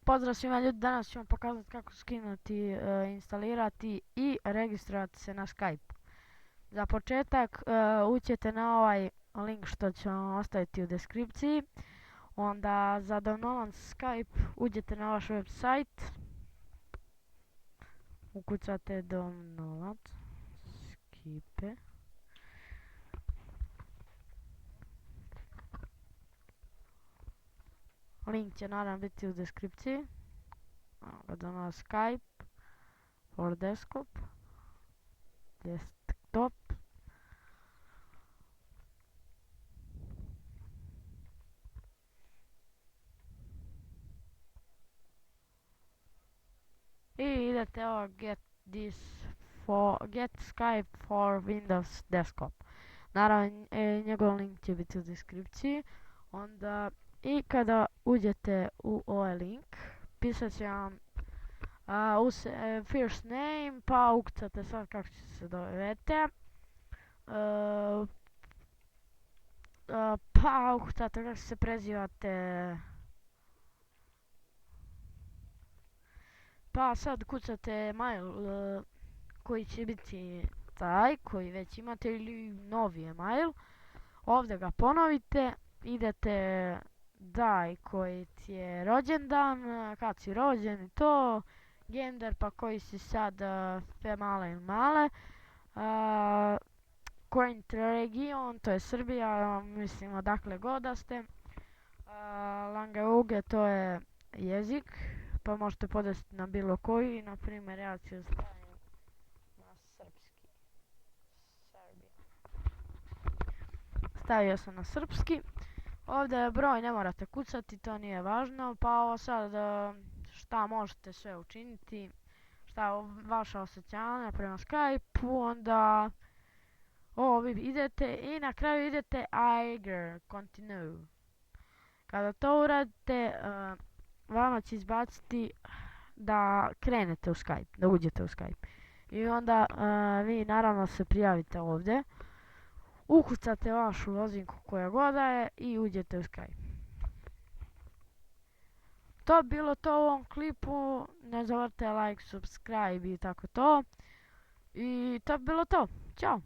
Pozdrav svima ljudi, danas ću vam pokazati kako skinuti, instalirati i registrirati se na Skype. Za početak uđete na ovaj link što ću vam ostaviti u deskripciji. Onda za download Skype uđete na vaš website. Ukucate download Skype. Link će naravno biti u deskripciji. Download Skype for desktop. I idete ovo get Skype for Windows desktop. Naravno njegov link će biti u deskripciji. Onda i kada uđete u ovaj link pisat će vam first name, pa ukucate sad kako će se zovete, pa ukucate kako se prezivate, pa sad kucate mail koji će biti taj koji već imate ili novi email. Ovdje ga ponovite, idete daj koji ti je rođendan, kad si rođen i to, gender pa koji si sad, female ili male, current region, to je Srbija, mislim odakle god da ste, language, to je jezik, pa možete podesiti na bilo koji, na primjer ja ću staviti na srpski, Serbia. Stavio sam na srpski. Ovdje broj ne morate kucati, to nije važno, pa ovo sad šta možete sve učiniti, šta je vaša osjećanja prema Skype-u, onda ovo vi idete i na kraju idete agree, continue. Kada to uradite, vama će izbaciti da krenete u Skype, da uđete u Skype. I onda vi naravno se prijavite ovdje, ukucate vašu lozinku koja god je i uđete u Skype. To bi bilo to u ovom klipu, ne zaboravite like, subscribe i tako to. I to bi bilo to. Ćao!